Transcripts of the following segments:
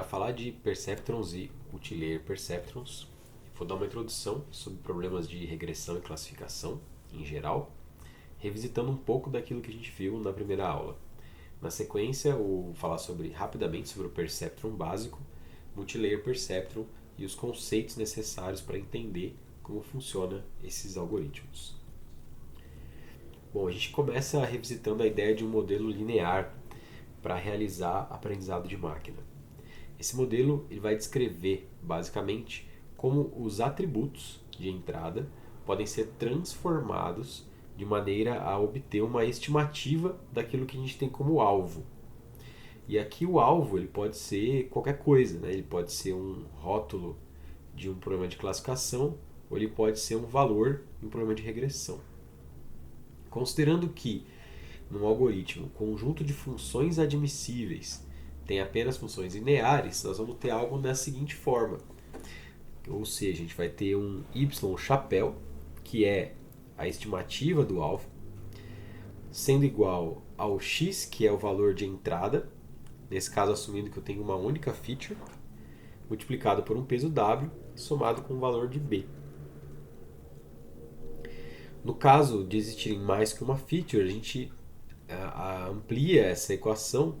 Para falar de perceptrons e multilayer perceptrons, vou dar uma introdução sobre problemas de regressão e classificação em geral, revisitando um pouco daquilo que a gente viu na primeira aula. Na sequência, eu vou falar rapidamente sobre o perceptron básico, multilayer perceptron e os conceitos necessários para entender como funcionam esses algoritmos. Bom, a gente começa revisitando a ideia de um modelo linear para realizar aprendizado de máquina. Esse modelo ele vai descrever, basicamente, como os atributos de entrada podem ser transformados de maneira a obter uma estimativa daquilo que a gente tem como alvo. E aqui o alvo ele pode ser qualquer coisa, né? Ele pode ser um rótulo de um problema de classificação ou ele pode ser um valor em um problema de regressão. Considerando que, num algoritmo, o conjunto de funções admissíveis tem apenas funções lineares, nós vamos ter algo da seguinte forma. Ou seja, a gente vai ter um y chapéu, que é a estimativa do alvo, sendo igual ao x, que é o valor de entrada, nesse caso assumindo que eu tenho uma única feature, multiplicado por um peso w, somado com o valor de b. No caso de existirem mais que uma feature, a gente amplia essa equação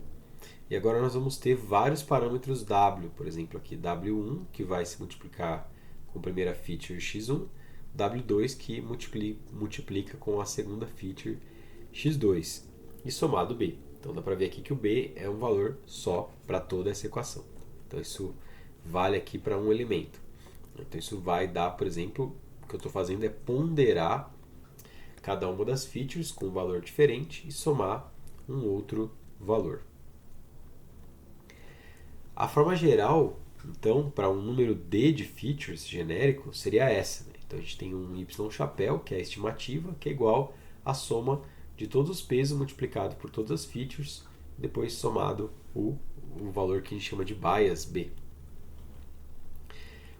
e agora nós vamos ter vários parâmetros w, por exemplo aqui w1 que vai se multiplicar com a primeira feature x1, w2 que multiplica com a segunda feature x2 e somado b. Então dá para ver aqui que o b é um valor só para toda essa equação. Então isso vale aqui para um elemento. Então isso vai dar, por exemplo, o que eu estou fazendo é ponderar cada uma das features com um valor diferente e somar um outro valor. A forma geral, então, para um número d de features genérico, seria essa. Né? Então a gente tem um y chapéu, que é a estimativa, que é igual à soma de todos os pesos multiplicado por todas as features, depois somado o valor que a gente chama de bias b.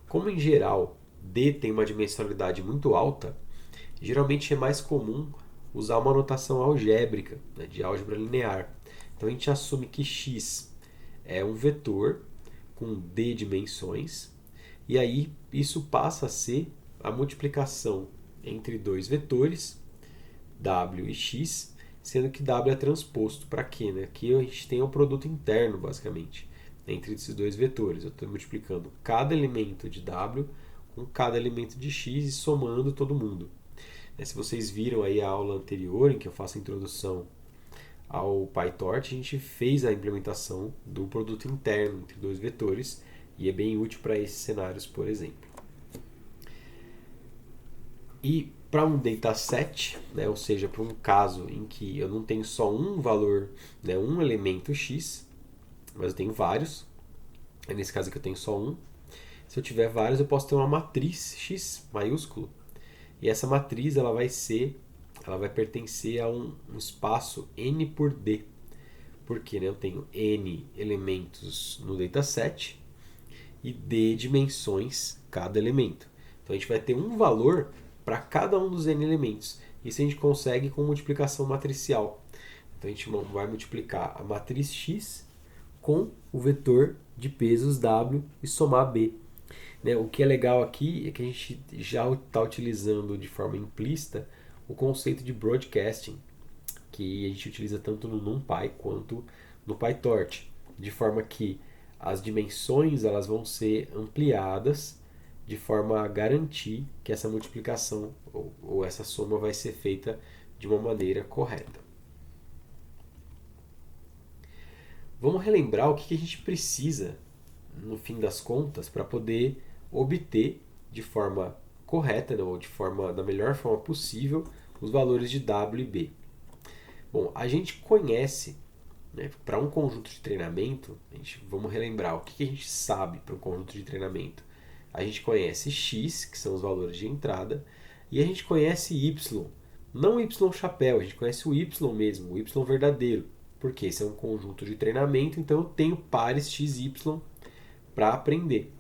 Como em geral d tem uma dimensionalidade muito alta, geralmente é mais comum usar uma notação algébrica, né, de álgebra linear. Então a gente assume que x é um vetor com d dimensões, e aí isso passa a ser a multiplicação entre dois vetores, w e x, sendo que w é transposto para q. Né? Aqui a gente tem o produto interno, basicamente, entre esses dois vetores. Eu estou multiplicando cada elemento de w com cada elemento de x e somando todo mundo. Se vocês viram aí a aula anterior, em que eu faço a introdução ao PyTorch, a gente fez a implementação do produto interno entre dois vetores e é bem útil para esses cenários, por exemplo. E para um dataset, né, ou seja, para um caso em que eu não tenho só um valor, né, um elemento x, mas eu tenho vários, nesse caso aqui eu tenho só um, se eu tiver vários eu posso ter uma matriz x maiúsculo, e essa matriz ela vai pertencer a um espaço n por d. Porque né, eu tenho n elementos no dataset e d dimensões cada elemento. Então a gente vai ter um valor para cada um dos n elementos. Isso a gente consegue com multiplicação matricial. Então a gente vai multiplicar a matriz x com o vetor de pesos w e somar b. Né? O que é legal aqui é que a gente já está utilizando de forma implícita o conceito de broadcasting, que a gente utiliza tanto no NumPy quanto no PyTorch, de forma que as dimensões elas vão ser ampliadas de forma a garantir que essa multiplicação ou essa soma vai ser feita de uma maneira correta. Vamos relembrar o que a gente precisa, no fim das contas, para poder obter de forma correta, né, ou da melhor forma possível, os valores de w e b. Bom, a gente conhece, né, para um conjunto de treinamento, vamos relembrar o que a gente sabe para um conjunto de treinamento. A gente conhece x, que são os valores de entrada, e a gente conhece y, não o y chapéu, a gente conhece o y mesmo, o y verdadeiro, porque esse é um conjunto de treinamento, então eu tenho pares x e y para aprender.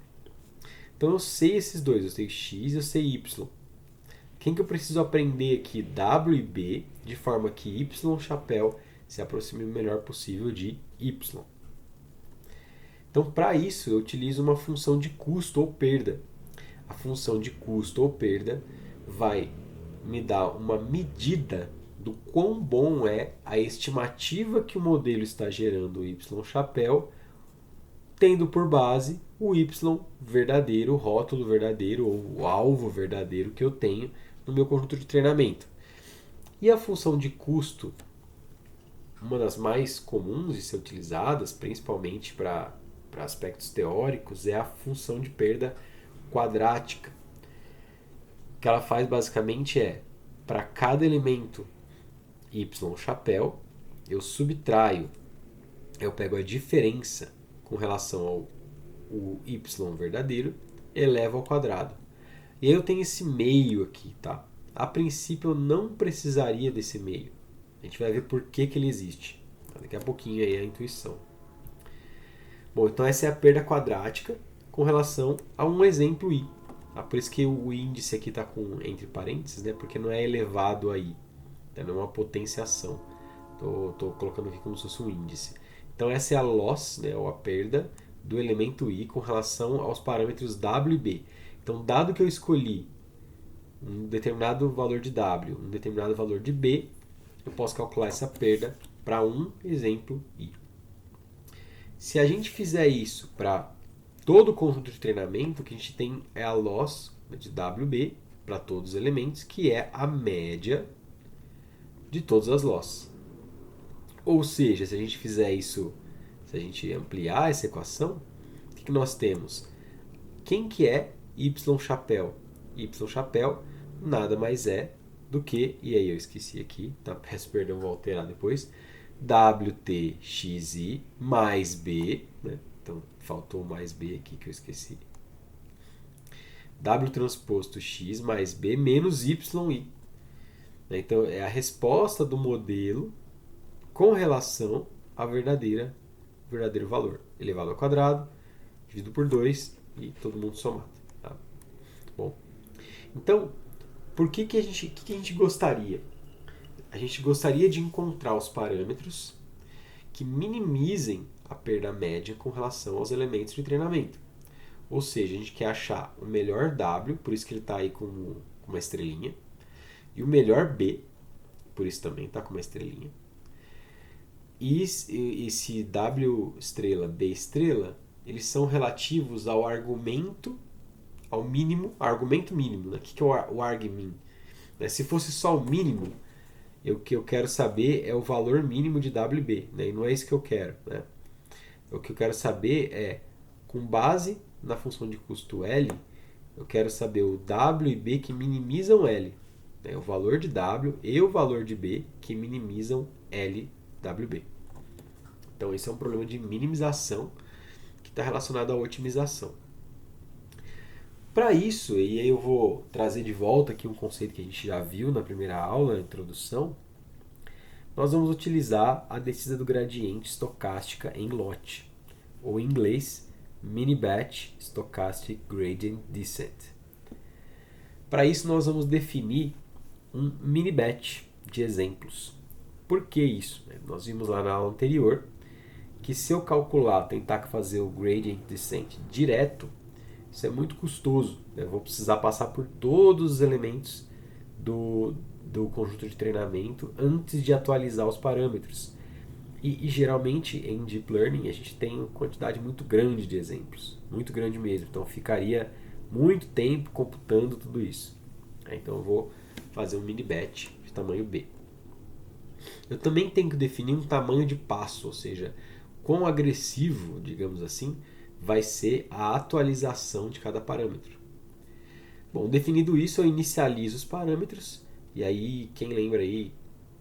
Então eu sei esses dois, eu sei x e eu sei y. Quem que eu preciso aprender aqui? W e B, de forma que y chapéu se aproxime o melhor possível de y. Então, para isso, eu utilizo uma função de custo ou perda. A função de custo ou perda vai me dar uma medida do quão bom é a estimativa que o modelo está gerando o Y chapéu, tendo por base o Y verdadeiro, o rótulo verdadeiro ou o alvo verdadeiro que eu tenho no meu conjunto de treinamento. E a função de custo, uma das mais comuns de ser utilizadas, principalmente para aspectos teóricos, é a função de perda quadrática. O que ela faz basicamente é, para cada elemento Y chapéu, eu subtraio, eu pego a diferença com relação ao Y verdadeiro, elevo ao quadrado. E aí eu tenho esse meio aqui, tá? A princípio eu não precisaria desse meio. A gente vai ver por que ele existe. Daqui a pouquinho aí é a intuição. Bom, então essa é a perda quadrática com relação a um exemplo i. Por isso que o índice aqui está com entre parênteses, né? Porque não é elevado a i. Não é uma potenciação. Estou colocando aqui como se fosse um índice. Então essa é a loss, né? Ou a perda do elemento i com relação aos parâmetros w e b. Então, dado que eu escolhi um determinado valor de w, um determinado valor de b, eu posso calcular essa perda para um exemplo i. Se a gente fizer isso para todo o conjunto de treinamento, o que a gente tem é a loss de WB para todos os elementos, que é a média de todas as loss. Ou seja, se a gente fizer isso, se a gente ampliar essa equação, o que nós temos? Quem que é Y chapéu? Y chapéu nada mais é do que, e aí eu esqueci aqui, tá? Peço perdão, vou alterar depois, WTXI mais B, né? Então faltou mais B aqui que eu esqueci. W transposto X mais B menos YI. Então é a resposta do modelo com relação ao verdadeiro valor. Elevado ao quadrado, dividido por 2 e todo mundo somado. Tá? Bom, então, por que a gente gostaria? A gente gostaria de encontrar os parâmetros que minimizem a perda média com relação aos elementos de treinamento. Ou seja, a gente quer achar o melhor W, por isso que ele está aí com uma estrelinha, e o melhor B, por isso também está com uma estrelinha. E esse W estrela, B estrela, eles são relativos ao argumento, ao mínimo, argumento mínimo. Né? O que é o argmin? Se fosse só o mínimo, o que eu quero saber é o valor mínimo de WB, né? E não é isso que eu quero. Né? O que eu quero saber é, com base na função de custo L, eu quero saber o W e B que minimizam L. Né? O valor de W e o valor de B que minimizam LWB. Então esse é um problema de minimização que está relacionado à otimização. Para isso, e aí eu vou trazer de volta aqui um conceito que a gente já viu na primeira aula, na introdução, nós vamos utilizar a descida do gradiente estocástica em lote, ou em inglês, Mini-Batch Stochastic Gradient Descent. Para isso, nós vamos definir um mini-batch de exemplos. Por que isso? Nós vimos lá na aula anterior que se eu calcular, tentar fazer o Gradient Descent direto, isso é muito custoso. Eu vou precisar passar por todos os elementos do conjunto de treinamento antes de atualizar os parâmetros. E geralmente em Deep Learning a gente tem uma quantidade muito grande de exemplos. Muito grande mesmo. Então ficaria muito tempo computando tudo isso. Então eu vou fazer um mini batch de tamanho B. Eu também tenho que definir um tamanho de passo, ou seja, quão agressivo, digamos assim, vai ser a atualização de cada parâmetro. Bom, definido isso, eu inicializo os parâmetros. E aí, quem lembra aí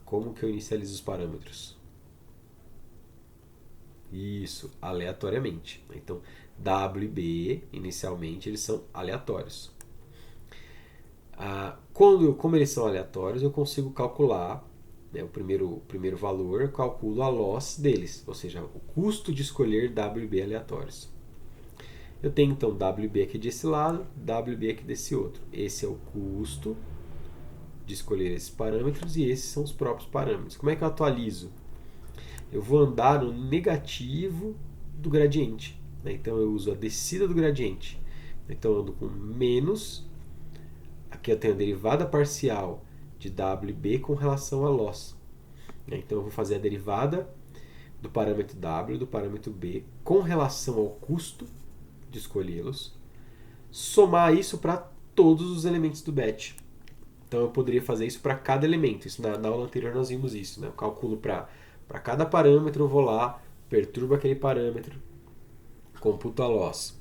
como que eu inicializo os parâmetros? Isso, aleatoriamente. Então, W e B, inicialmente, eles são aleatórios. Como eles são aleatórios, eu consigo calcular, né, o primeiro valor, eu calculo a loss deles, ou seja, o custo de escolher W e B aleatórios. Eu tenho então WB aqui desse lado, WB aqui desse outro. Esse é o custo de escolher esses parâmetros e esses são os próprios parâmetros. Como é que eu atualizo? Eu vou andar no negativo do gradiente. né? Então eu uso a descida do gradiente. Então eu ando com menos, aqui eu tenho a derivada parcial de W e B com relação a loss. Então eu vou fazer a derivada do parâmetro W e do parâmetro B com relação ao custo de escolhê-los, somar isso para todos os elementos do batch. Então eu poderia fazer isso para cada elemento. Isso na aula anterior nós vimos isso, né? Eu calculo para cada parâmetro, eu vou lá, perturbo aquele parâmetro, computo a loss.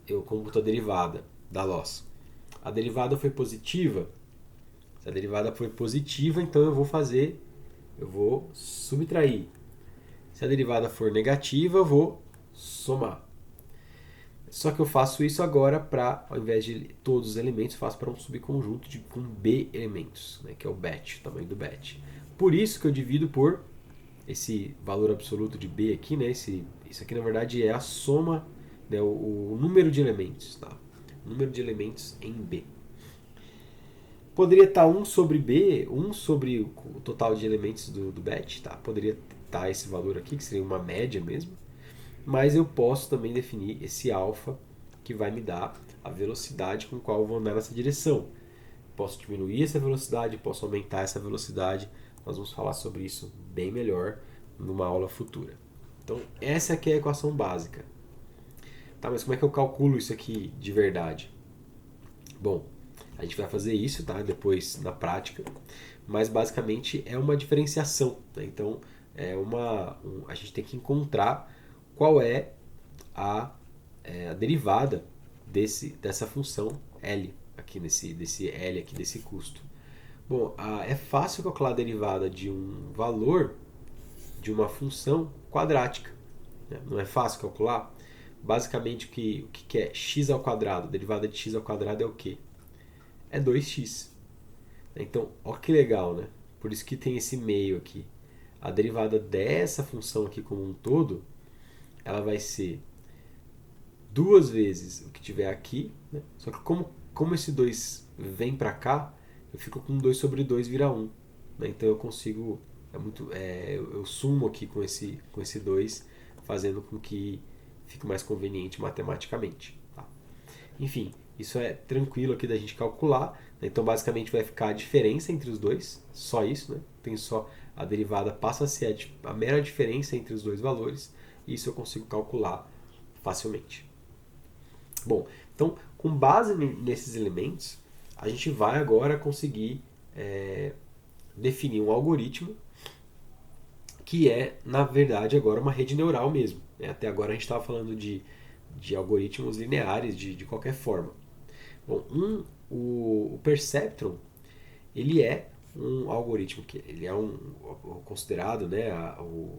Eu computo a derivada da loss. A derivada foi positiva. Se a derivada foi positiva, então eu vou subtrair. Se a derivada for negativa, eu vou somar. Só que eu faço isso agora para, ao invés de todos os elementos, faço para um subconjunto com B elementos, né, que é o batch, o tamanho do batch. Por isso que eu divido por esse valor absoluto de B aqui, né, isso aqui na verdade é a soma, né, o número de elementos, tá? O número de elementos em B. Poderia estar 1 sobre B, 1 sobre o total de elementos do batch, tá? Poderia estar esse valor aqui, que seria uma média mesmo. Mas eu posso também definir esse alfa, que vai me dar a velocidade com qual eu vou andar nessa direção. Posso diminuir essa velocidade, posso aumentar essa velocidade. Nós vamos falar sobre isso bem melhor numa aula futura. Então, essa aqui é a equação básica. Tá, mas como é que eu calculo isso aqui de verdade? Bom, a gente vai fazer isso, tá? Depois na prática, mas basicamente é uma diferenciação, né? Então, a gente tem que encontrar qual é a derivada dessa função L, aqui desse L aqui, desse custo. Bom, é fácil calcular a derivada de um valor de uma função quadrática, né? Não é fácil calcular? Basicamente, o que é x ao quadrado? A derivada de x ao quadrado é o quê? É 2x. Então, olha que legal, né? Por isso que tem esse meio aqui. A derivada dessa função aqui como um todo, ela vai ser duas vezes o que tiver aqui, né? Só que como esse 2 vem para cá, eu fico com 2 sobre 2 vira 1. Né? Então eu consigo, eu sumo aqui com esse 2, fazendo com que fique mais conveniente matematicamente. Tá? Enfim, isso é tranquilo aqui da gente calcular. Né? Então basicamente vai ficar a diferença entre os dois, só isso. Né? Tem só a derivada passa a ser a mera diferença entre os dois valores, e isso eu consigo calcular facilmente. Bom, então com base nesses elementos, a gente vai agora conseguir definir um algoritmo que é, na verdade, agora uma rede neural mesmo. Né? Até agora a gente estava falando de algoritmos lineares de qualquer forma. Bom, o Perceptron, ele é um algoritmo que ele é considerado, né, o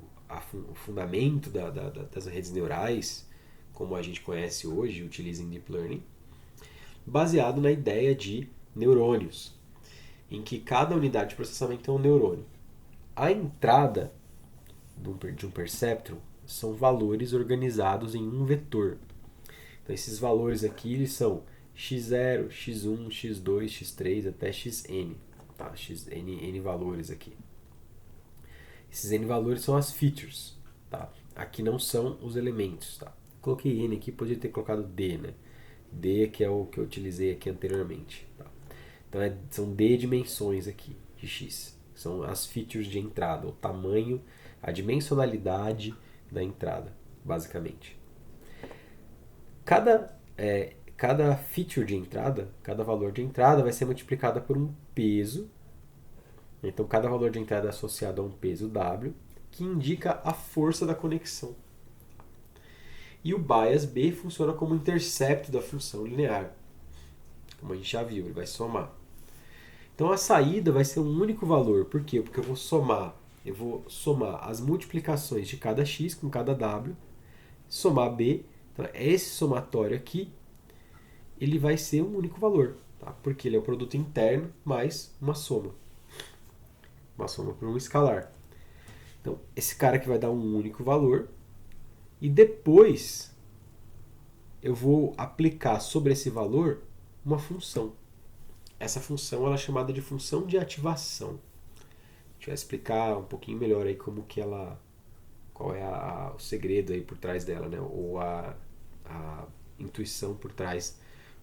fundamento das redes neurais, como a gente conhece hoje e utiliza em Deep Learning, baseado na ideia de neurônios, em que cada unidade de processamento é um neurônio. A entrada de um Perceptron são valores organizados em um vetor. Então esses valores aqui eles são x0, x1, x2, x3 até xn. Tá? N valores aqui. Esses n valores são as features. Tá? Aqui não são os elementos. Tá? Coloquei n aqui, poderia ter colocado d, né? D que é o que eu utilizei aqui anteriormente. Tá? Então são d dimensões aqui de x. São as features de entrada, o tamanho, a dimensionalidade da entrada, basicamente. Cada feature de entrada, cada valor de entrada vai ser multiplicada por um peso. Então, cada valor de entrada é associado a um peso W, que indica a força da conexão. E o bias B funciona como intercepto da função linear. Como a gente já viu, ele vai somar. Então, a saída vai ser um único valor. Por quê? Porque eu vou somar as multiplicações de cada x com cada W, somar B. Então, esse somatório aqui, ele vai ser um único valor, tá? Porque ele é o produto interno mais uma soma. Uma soma por um escalar. Então, esse cara aqui vai dar um único valor. E depois, eu vou aplicar sobre esse valor uma função. Essa função ela é chamada de função de ativação. A gente vai explicar um pouquinho melhor aí como que ela qual é o segredo aí por trás dela, né? Ou a intuição por trás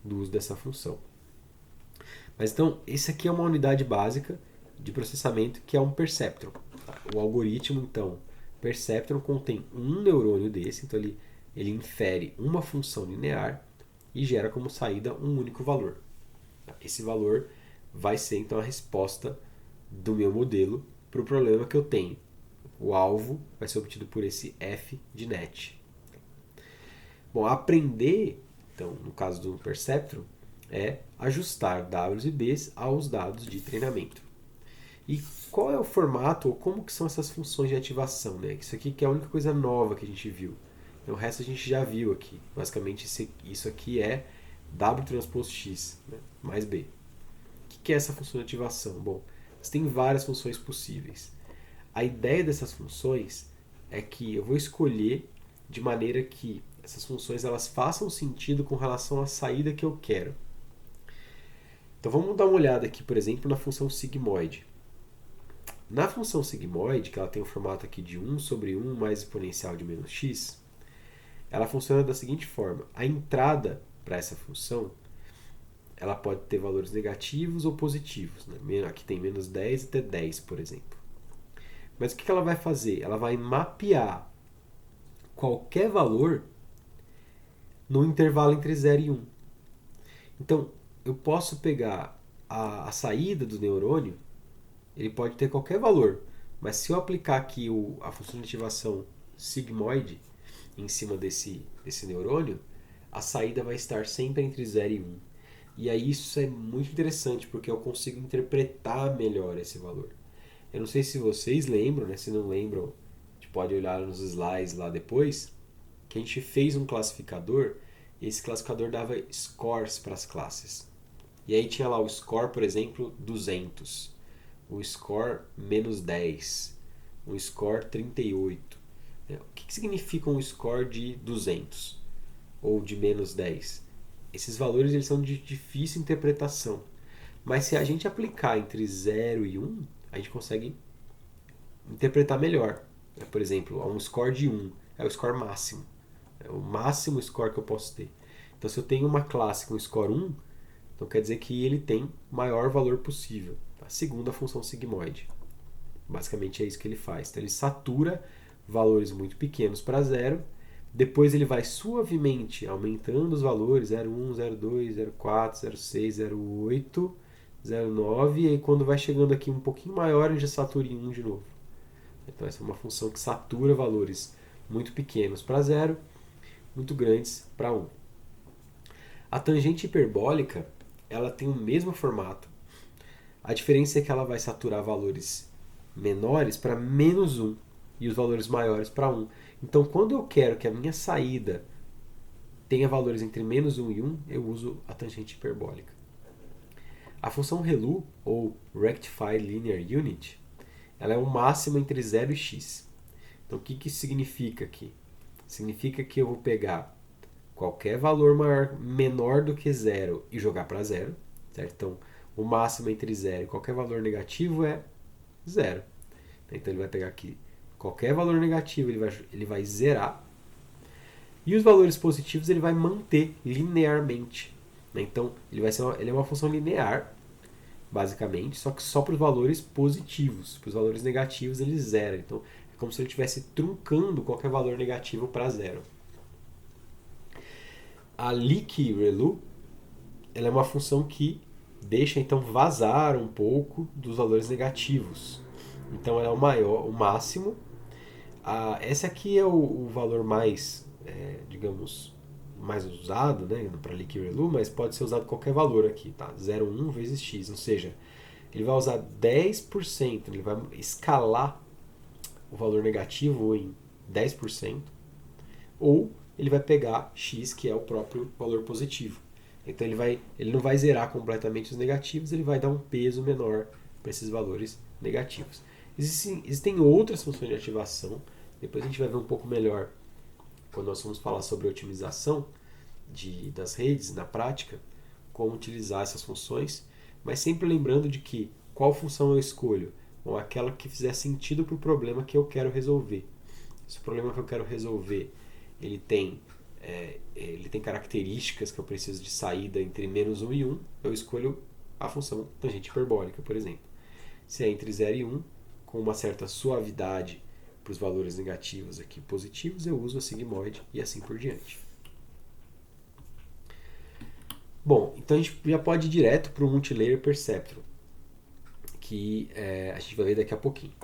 do uso dessa função. Mas então, esse aqui é uma unidade básica de processamento que é um perceptron. O algoritmo, então, perceptron contém um neurônio desse, então ele infere uma função linear e gera como saída um único valor. Esse valor vai ser, então, a resposta do meu modelo para o problema que eu tenho. O alvo vai ser obtido por esse f de net. Bom, aprender, então, no caso do perceptron, é ajustar Ws e Bs aos dados de treinamento. E qual é o formato, ou como que são essas funções de ativação? Né? Isso aqui que é a única coisa nova que a gente viu. Então, o resto a gente já viu aqui. Basicamente, isso aqui é W transpose X, né? Mais B. O que é essa função de ativação? Bom, você tem várias funções possíveis. A ideia dessas funções é que eu vou escolher de maneira que essas funções elas façam sentido com relação à saída que eu quero. Então vamos dar uma olhada aqui, por exemplo, na função sigmoide. Na função sigmoide, que ela tem o formato aqui de 1 sobre 1 mais exponencial de menos x, ela funciona da seguinte forma. A entrada para essa função ela pode ter valores negativos ou positivos. Né? Aqui tem menos 10 até 10, por exemplo. Mas o que ela vai fazer? Ela vai mapear qualquer valor no intervalo entre 0 e 1. Então, eu posso pegar a saída do neurônio, ele pode ter qualquer valor, mas se eu aplicar aqui a função de ativação sigmoide em cima desse neurônio, a saída vai estar sempre entre 0 e 1. E aí isso é muito interessante, porque eu consigo interpretar melhor esse valor. Eu não sei se vocês lembram, né? Se não lembram, a gente pode olhar nos slides lá depois, que a gente fez um classificador e esse classificador dava scores para as classes. E aí tinha lá o score, por exemplo, 200, o score menos 10, o score 38. O que significa um score de 200 ou de menos 10? Esses valores eles são de difícil interpretação, mas se a gente aplicar entre 0 e 1, a gente consegue interpretar melhor. Por exemplo, um score de 1 é o score máximo. É o máximo score que eu posso ter. Então, se eu tenho uma classe com score 1, então quer dizer que ele tem o maior valor possível. Tá? Segundo a função sigmoide. Basicamente é isso que ele faz. Então, ele satura valores muito pequenos para 0, depois ele vai suavemente aumentando os valores 0,1, 0,2, 0,4, 0,6, 0,8, 0,9, e aí quando vai chegando aqui um pouquinho maior, ele já satura em 1 de novo. Então essa é uma função que satura valores muito pequenos para 0, muito grandes para 1. A tangente hiperbólica ela tem o mesmo formato. A diferença é que ela vai saturar valores menores para menos 1 e os valores maiores para 1. Então, quando eu quero que a minha saída tenha valores entre menos 1 e 1, eu uso a tangente hiperbólica. A função ReLU, ou Rectified Linear Unit, ela é o máximo entre 0 e x. Então, o que isso significa aqui? Significa que eu vou pegar qualquer valor menor do que 0 e jogar para 0. Certo? Então, o máximo entre 0 e qualquer valor negativo é 0. Então, ele vai pegar aqui qualquer valor negativo, ele vai zerar. E os valores positivos ele vai manter linearmente. Então, ele é uma função linear, basicamente, só que só para os valores positivos. Para os valores negativos ele zera. Então, é como se ele estivesse truncando qualquer valor negativo para 0. A Leaky ReLU ela é uma função que deixa então vazar um pouco dos valores negativos. Então, ela é o máximo. Esse aqui é o valor mais, digamos, mais usado, né, para Leaky ReLU, mas pode ser usado qualquer valor aqui, tá? 0,1 vezes x, ou seja, ele vai usar 10%, ele vai escalar o valor negativo em 10%, ou ele vai pegar x, que é o próprio valor positivo. Então ele não vai zerar completamente os negativos, ele vai dar um peso menor para esses valores negativos. Existem outras funções de ativação, depois a gente vai ver um pouco melhor quando nós vamos falar sobre a otimização das redes na prática, como utilizar essas funções, mas sempre lembrando de que qual função eu escolho, ou aquela que fizer sentido para o problema que eu quero resolver. Se o problema que eu quero resolver ele tem características que eu preciso de saída entre -1 e 1, eu escolho a função tangente hiperbólica, por exemplo. Se é entre 0 e 1, com uma certa suavidade para os valores negativos aqui positivos, eu uso a sigmoide e assim por diante. Bom, então a gente já pode ir direto para o multilayer perceptron, que a gente vai ver daqui a pouquinho.